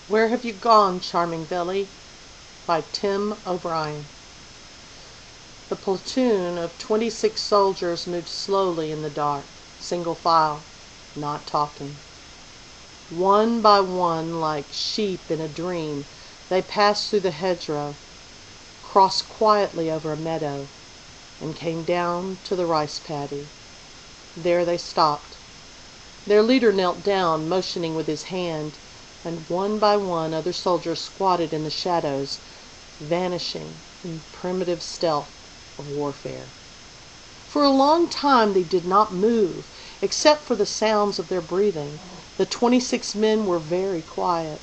Where Have You Gone, Charming Billy? By Tim O'Brien. The platoon of 26 soldiers moved slowly in the dark, single file, not talking. One by one, like sheep in a dream, they passed through the hedgerow, crossed quietly over a meadow, and came down to the rice paddy. There they stopped. Their leader knelt down, motioning with his hand, and one by one other soldiers squatted in the shadows, vanishing in primitive stealth of warfare. For a long time they did not move, except for the sounds of their breathing. The 26 men were very quiet,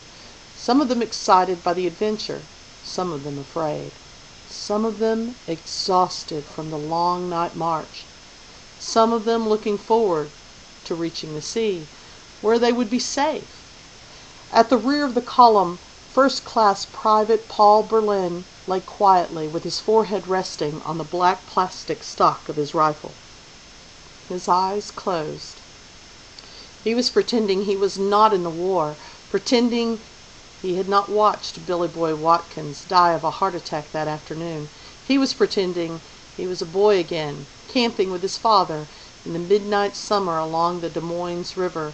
some of them excited by the adventure, some of them afraid, some of them exhausted from the long night march, some of them looking forward to reaching the sea, where they would be safe. At the rear of the column, First Class Private Paul Berlin lay quietly, with his forehead resting on the black plastic stock of his rifle. His eyes closed. He was pretending he was not in the war, pretending he had not watched Billy Boy Watkins die of a heart attack that afternoon. He was pretending he was a boy again, camping with his father in the midnight summer along the Des Moines River.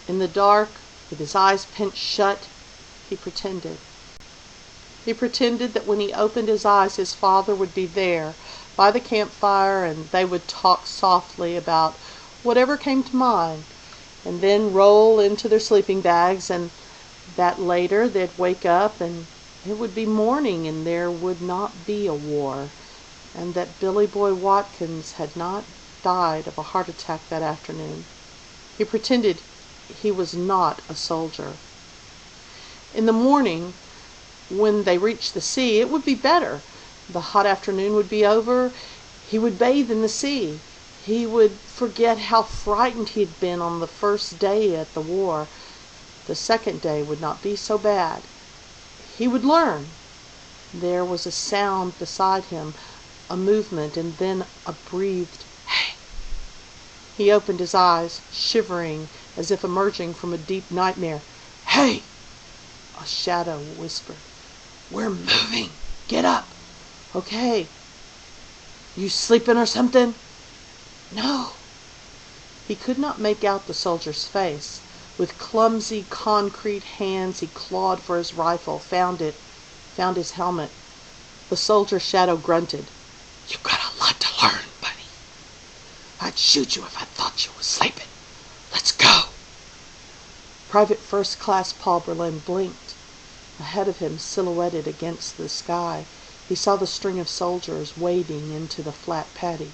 In the dark, with his eyes pinched shut, he pretended. He pretended that when he opened his eyes his father would be there by the campfire, and they would talk softly about whatever came to mind, and then roll into their sleeping bags, and that later they'd wake up and it would be morning and there would not be a war, and that Billy Boy Watkins had not died of a heart attack that afternoon. He pretended he was not a soldier. In the morning, when they reached the sea, it would be better. The hot afternoon would be over. He would bathe in the sea. He would forget how frightened he had been on the first day at the war. The second day would not be so bad. He would learn. There was a sound beside him, a movement, and then a breathed, "Hey!" He opened his eyes, shivering as if emerging from a deep nightmare. "Hey!" A shadow whispered, "We're moving. Get up." "Okay." "You sleeping or something?" "No." He could not make out the soldier's face. With clumsy concrete hands he clawed for his rifle, found his helmet. The soldier's shadow grunted, "You've got a lot to learn, buddy. I'd shoot you if I thought you was sleeping. Let's go." Private First Class Paul Berlin blinked. Ahead of him, silhouetted against the sky, he saw the string of soldiers wading into the flat paddy,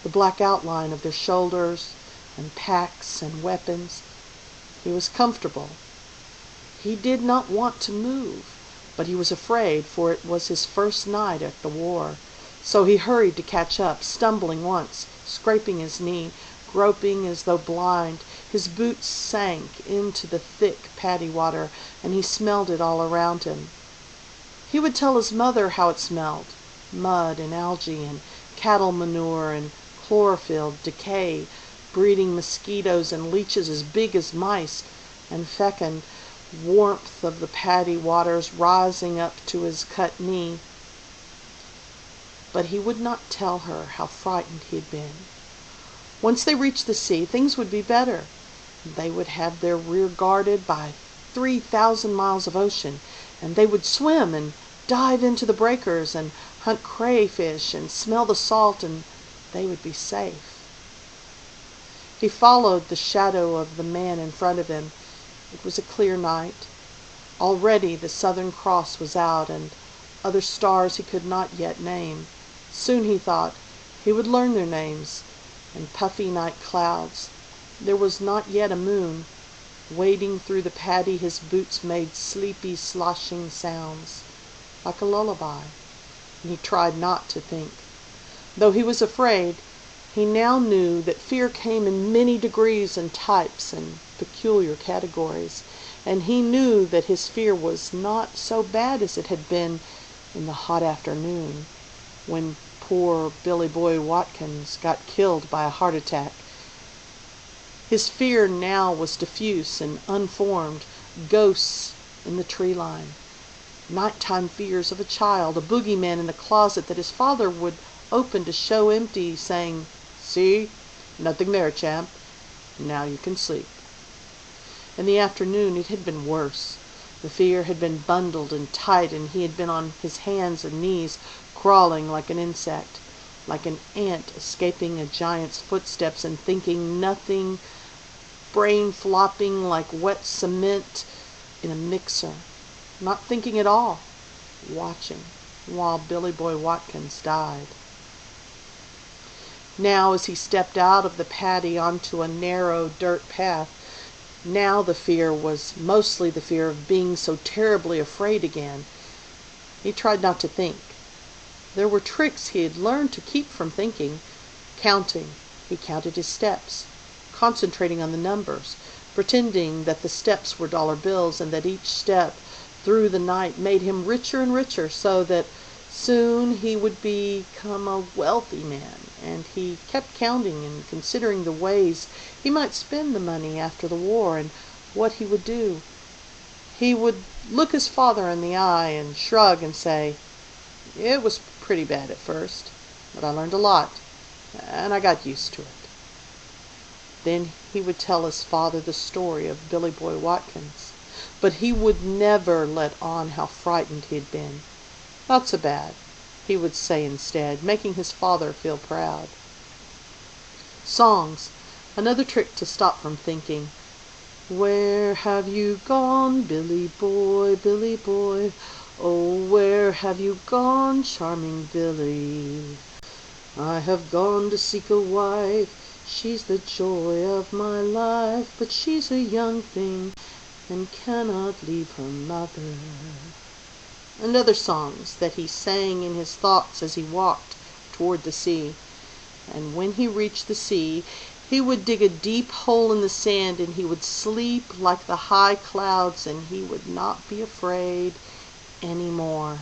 the black outline of their shoulders and packs and weapons. He was comfortable. He did not want to move, but he was afraid, for it was his first night at the war. So he hurried to catch up, stumbling once, scraping his knee, groping as though blind. His boots sank into the thick paddy water, and he smelled it all around him. He would tell his mother how it smelled: mud and algae and cattle manure and chlorophyll, decay, breeding mosquitoes and leeches as big as mice, and fecund warmth of the paddy waters rising up to his cut knee. But he would not tell her how frightened he had been. Once they reached the sea, things would be better. They would have their rear guarded by 3,000 miles of ocean, and they would swim and dive into the breakers and hunt crayfish and smell the salt, and they would be safe. He followed the shadow of the man in front of him. It was a clear night. Already the Southern Cross was out, and other stars he could not yet name. Soon, he thought, he would learn their names. And puffy night clouds. There was not yet a moon. Wading through the paddy, his boots made sleepy, sloshing sounds, like a lullaby, and he tried not to think. Though he was afraid, he now knew that fear came in many degrees and types and peculiar categories, and he knew that his fear was not so bad as it had been in the hot afternoon, when poor Billy Boy Watkins got killed by a heart attack. His fear now was diffuse and unformed, ghosts in the tree line. Nighttime fears of a child, a boogeyman in the closet that his father would open to show empty, saying, "See? Nothing there, champ. Now you can sleep." In the afternoon it had been worse. The fear had been bundled and tight, and he had been on his hands and knees, crawling like an insect, like an ant escaping a giant's footsteps, and thinking nothing, brain flopping like wet cement in a mixer, not thinking at all, watching while Billy Boy Watkins died. Now, as he stepped out of the paddy onto a narrow dirt path, now the fear was mostly the fear of being so terribly afraid again. He tried not to think. There were tricks he had learned to keep from thinking. Counting. He counted his steps, concentrating on the numbers, pretending that the steps were dollar bills, and that each step through the night made him richer and richer, so that soon he would become a wealthy man. And he kept counting and considering the ways he might spend the money after the war, and what he would do. He would look his father in the eye and shrug and say, "It was pretty bad at first, but I learned a lot, and I got used to it." Then he would tell his father the story of Billy Boy Watkins, but he would never let on how frightened he had been. "Not so bad," he would say instead, making his father feel proud. Songs, another trick to stop from thinking. "Where have you gone, Billy Boy, Billy Boy? Oh, where have you gone, charming Billy? I have gone to seek a wife, she's the joy of my life, but she's a young thing and cannot leave her mother." And other songs that he sang in his thoughts as he walked toward the sea. And when he reached the sea, he would dig a deep hole in the sand, and he would sleep like the high clouds, and he would not be afraid any more.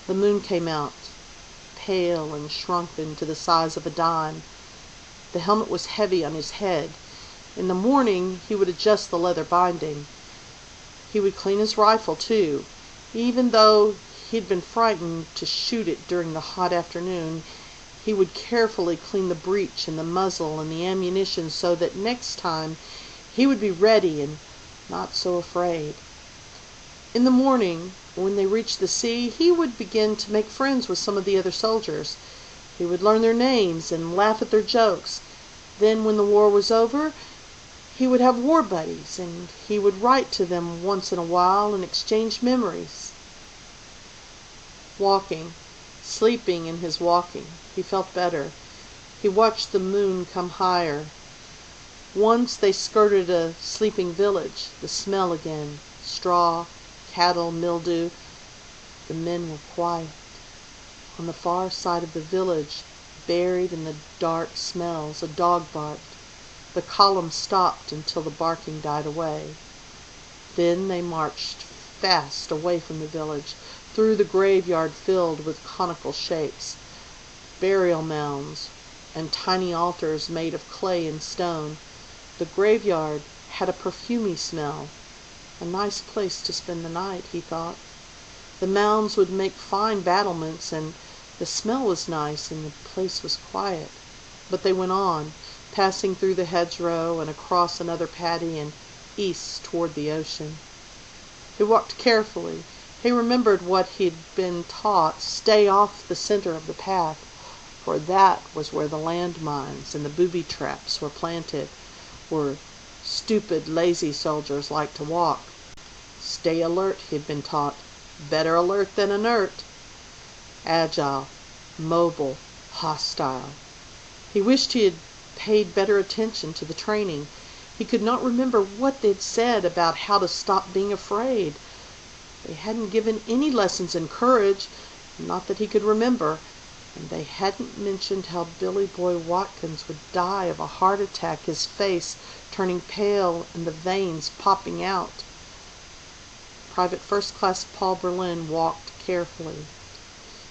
The moon came out, pale and shrunken to the size of a dime. The helmet was heavy on his head. In the morning he would adjust the leather binding. He would clean his rifle, too. Even though he had been frightened to shoot it during the hot afternoon, he would carefully clean the breech and the muzzle and the ammunition, so that next time he would be ready and not so afraid. In the morning, when they reached the sea, he would begin to make friends with some of the other soldiers. He would learn their names and laugh at their jokes. Then, when the war was over, he would have war buddies, and he would write to them once in a while and exchange memories. Walking, sleeping in his walking, he felt better. He watched the moon come higher. Once they skirted a sleeping village. The smell again, straw, cattle, mildew. The men were quiet. On the far side of the village, buried in the dark smells, a dog barked. The column stopped until the barking died away. Then they marched fast away from the village, through the graveyard filled with conical shapes, burial mounds, and tiny altars made of clay and stone. The graveyard had a perfumey smell. A nice place to spend the night, he thought. The mounds would make fine battlements, and the smell was nice, and the place was quiet. But they went on, passing through the hedgerow and across another paddy and east toward the ocean. He walked carefully. He remembered what he'd been taught: stay off the center of the path, for that was where the landmines and the booby traps were planted, where stupid, lazy soldiers liked to walk. Stay alert, he'd been taught. Better alert than inert. Agile, mobile, hostile. He wished he had paid better attention to the training. He could not remember what they'd said about how to stop being afraid. They hadn't given any lessons in courage, not that he could remember, and they hadn't mentioned how Billy Boy Watkins would die of a heart attack, his face turning pale and the veins popping out. Private First Class Paul Berlin walked carefully.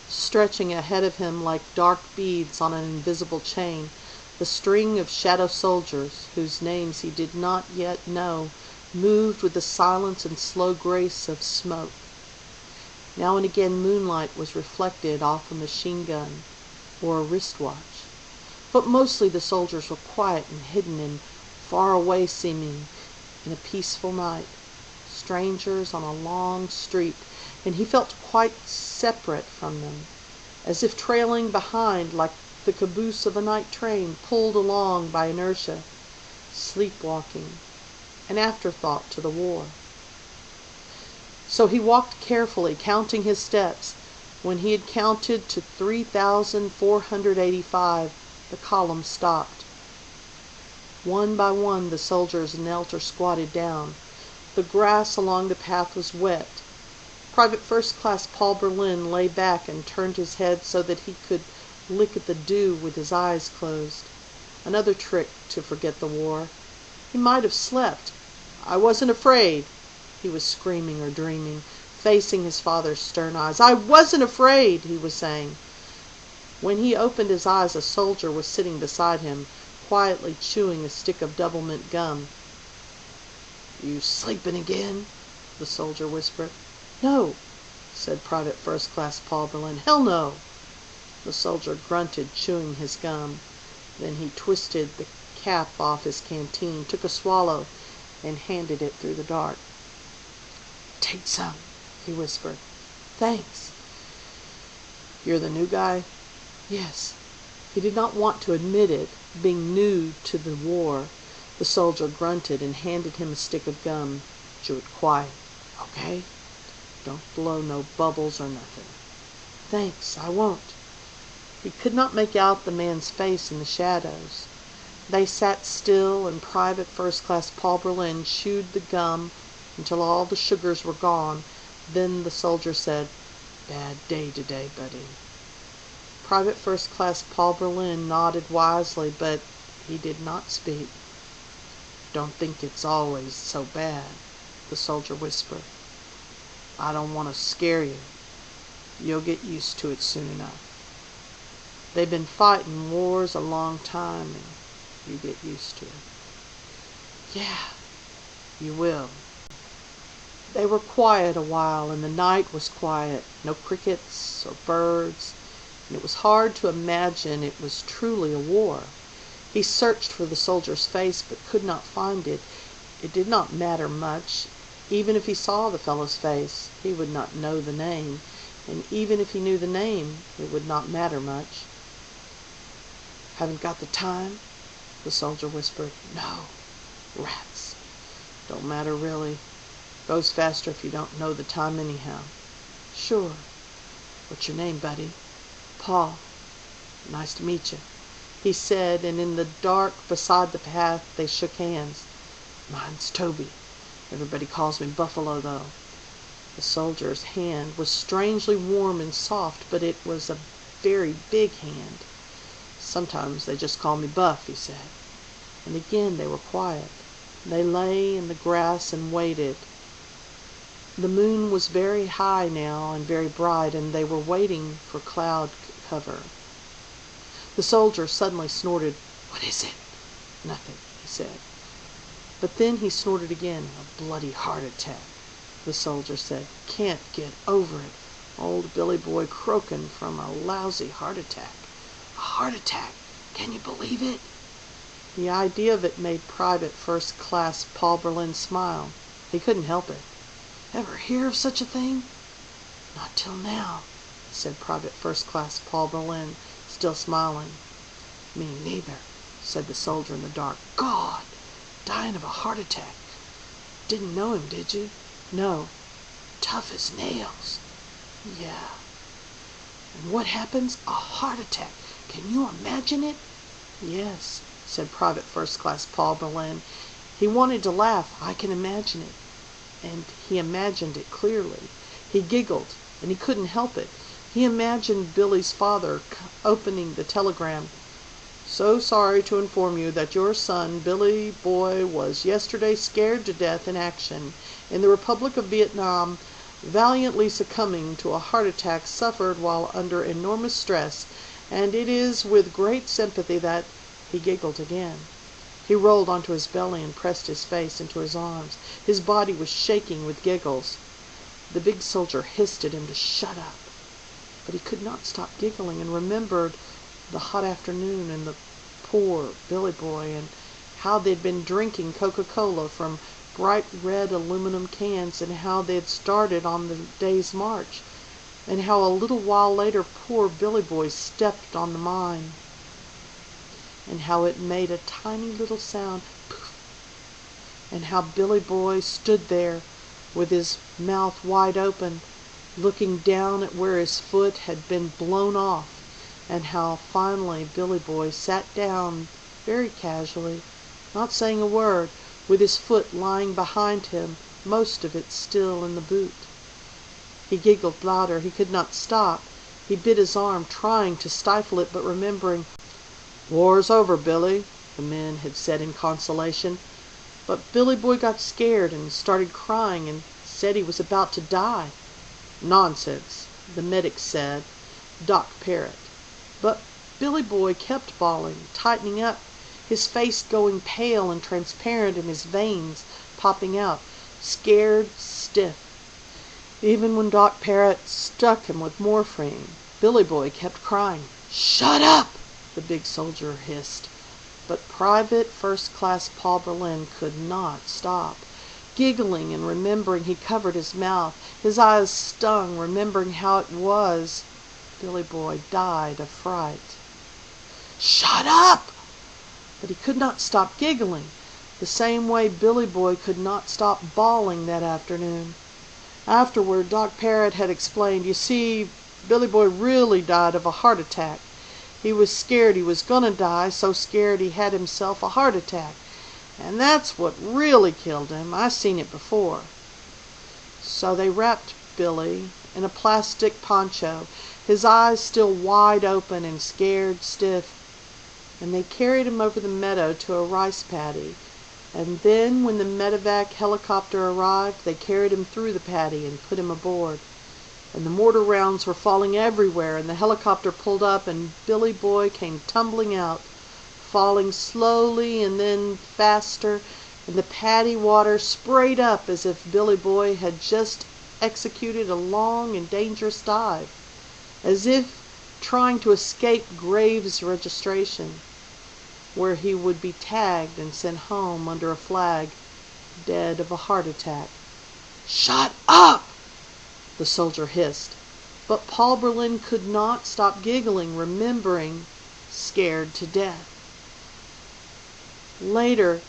Stretching ahead of him like dark beads on an invisible chain, the string of shadow soldiers, whose names he did not yet know, moved with the silence and slow grace of smoke. Now and again moonlight was reflected off a machine gun or a wristwatch, but mostly the soldiers were quiet and hidden and far away seeming in a peaceful night, strangers on a long street, and he felt quite separate from them, as if trailing behind like the caboose of a night train pulled along by inertia, sleepwalking, an afterthought to the war. So he walked carefully, counting his steps. When he had counted to 3,485, the column stopped. One by one the soldiers knelt or squatted down. The grass along the path was wet. Private First Class Paul Berlin lay back and turned his head so that he could lick at the dew with his eyes closed. Another trick to forget the war. He might have slept. "I wasn't afraid," he was screaming or dreaming, facing his father's stern eyes. "I wasn't afraid," he was saying. When he opened his eyes, a soldier was sitting beside him, quietly chewing a stick of double-mint gum. "You sleeping again?" the soldier whispered. "No," said Private First Class Paul Berlin. "Hell no!" The soldier grunted, chewing his gum. Then he twisted the cap off his canteen, took a swallow, and handed it through the dark. "Take some," he whispered. "Thanks." "You're the new guy?" "Yes." He did not want to admit it, being new to the war. The soldier grunted and handed him a stick of gum. "Chew it quiet, okay? Don't blow no bubbles or nothing." "Thanks, I won't." He could not make out the man's face in the shadows. They sat still, and Private First Class Paul Berlin chewed the gum until all the sugars were gone. Then the soldier said, "Bad day today, buddy." Private First Class Paul Berlin nodded wisely, but he did not speak. "Don't think it's always so bad," the soldier whispered. "I don't want to scare you. You'll get used to it soon enough. They've been fighting wars a long time, and you get used to it." "Yeah, you will." They were quiet a while, and the night was quiet. No crickets or birds, and it was hard to imagine it was truly a war. He searched for the soldier's face, but could not find it. It did not matter much. Even if he saw the fellow's face, he would not know the name, and even if he knew the name, it would not matter much. "Haven't got the time?" the soldier whispered. "No." "Rats. Don't matter really. Goes faster if you don't know the time anyhow." "Sure." "What's your name, buddy?" "Paul." "Nice to meet you," he said, and in the dark beside the path they shook hands. "Mine's Toby. Everybody calls me Buffalo, though." The soldier's hand was strangely warm and soft, but it was a very big hand. "Sometimes they just call me Buff," he said. And again they were quiet. They lay in the grass and waited. The moon was very high now and very bright, and they were waiting for cloud cover. The soldier suddenly snorted. "What is it?" "Nothing," he said. But then he snorted again. "A bloody heart attack," the soldier said. "Can't get over it. Old Billy Boy croaking from a lousy heart attack." "A heart attack! Can you believe it?" The idea of it made Private First Class Paul Berlin smile. He couldn't help it. "Ever hear of such a thing?" "Not till now," said Private First Class Paul Berlin, still smiling. "Me neither," said the soldier in the dark. "God! Dying of a heart attack. Didn't know him, did you?" "No." "Tough as nails." "Yeah." "And what happens? A heart attack. Can you imagine it?" "Yes," said Private First Class Paul Berlin. He wanted to laugh. "I can imagine it." And he imagined it clearly. He giggled, and he couldn't help it. He imagined Billy's father opening the telegram. "So sorry to inform you that your son, Billy Boy, was yesterday scared to death in action in the Republic of Vietnam, valiantly succumbing to a heart attack suffered while under enormous stress, and it is with great sympathy that—" He giggled again. He rolled onto his belly and pressed his face into his arms. His body was shaking with giggles. The big soldier hissed at him to shut up, but he could not stop giggling, and remembered the hot afternoon and the poor Billy Boy, and how they'd been drinking Coca-Cola from bright red aluminum cans, and how they had started on the day's march, and how a little while later poor Billy Boy stepped on the mine, and how it made a tiny little sound, poof, and how Billy Boy stood there with his mouth wide open, looking down at where his foot had been blown off, and how finally Billy Boy sat down very casually, not saying a word, with his foot lying behind him, most of it still in the boot. He giggled louder. He could not stop. He bit his arm, trying to stifle it, but remembering. "War's over, Billy," the men had said in consolation. But Billy Boy got scared and started crying and said he was about to die. "Nonsense," the medic said, Doc Parrott. But Billy Boy kept bawling, tightening up, his face going pale and transparent and his veins popping out, scared stiff. Even when Doc Parrott stuck him with morphine, Billy Boy kept crying. "Shut up!" the big soldier hissed. But Private First Class Paul Berlin could not stop. Giggling and remembering, he covered his mouth. His eyes stung, remembering how it was Billy Boy died of fright. "Shut up!" But he could not stop giggling, the same way Billy Boy could not stop bawling that afternoon. Afterward, Doc Parrott had explained, "You see, Billy Boy really died of a heart attack. He was scared he was gonna die, so scared he had himself a heart attack. And that's what really killed him. I seen it before." So they wrapped Billy in a plastic poncho, his eyes still wide open and scared stiff, and they carried him over the meadow to a rice paddy. And then, when the medevac helicopter arrived, they carried him through the paddy and put him aboard. And the mortar rounds were falling everywhere, and the helicopter pulled up, and Billy Boy came tumbling out, falling slowly and then faster, and the paddy water sprayed up as if Billy Boy had just executed a long and dangerous dive, as if trying to escape Graves registration, where he would be tagged and sent home under a flag, dead of a heart attack. "Shut up!" the soldier hissed. But Paul Berlin could not stop giggling, remembering, scared to death. Later,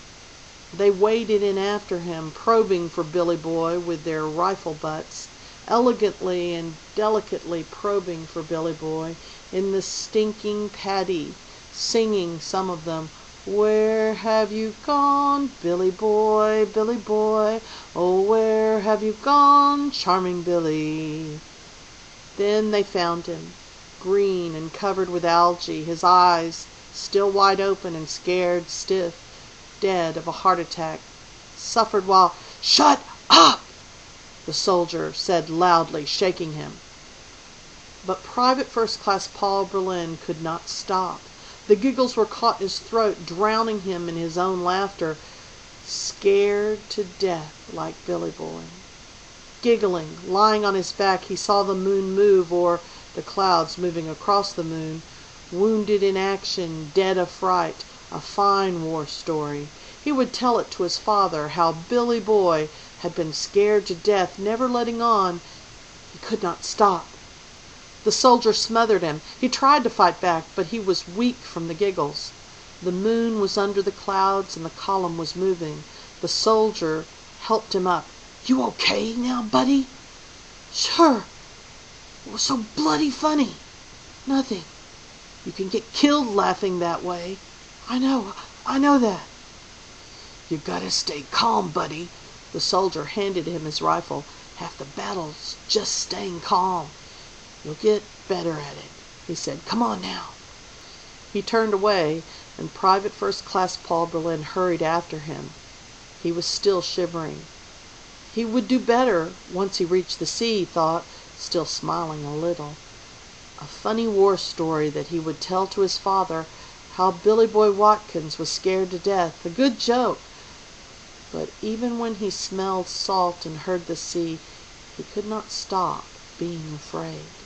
they waded in after him, probing for Billy Boy with their rifle butts, elegantly and delicately probing for Billy Boy in the stinking paddy, singing, some of them, "Where have you gone, Billy Boy, Billy Boy? Oh, where have you gone, charming Billy?" Then they found him, green and covered with algae, his eyes still wide open and scared stiff, dead of a heart attack, suffered while... "Shut up!" the soldier said loudly, shaking him. But Private First Class Paul Berlin could not stop. The giggles were caught in his throat, drowning him in his own laughter, scared to death like Billy Boy. Giggling, lying on his back, he saw the moon move, or the clouds moving across the moon, wounded in action, dead of fright, a fine war story. He would tell it to his father, how Billy Boy had been scared to death, never letting on. He could not stop. The soldier smothered him. He tried to fight back, but he was weak from the giggles. The moon was under the clouds, and the column was moving. The soldier helped him up. "You okay now, buddy?" "Sure. It was so bloody funny." "Nothing. You can get killed laughing that way." I know that." "You gotta stay calm, buddy." The soldier handed him his rifle. "Half the battle's just staying calm. You'll get better at it," he said. "Come on now." He turned away, and Private First Class Paul Berlin hurried after him. He was still shivering. He would do better once he reached the sea, he thought, still smiling a little. A funny war story that he would tell to his father how Billy Boy Watkins was scared to death. A good joke! But even when he smelled salt and heard the sea, he could not stop being afraid.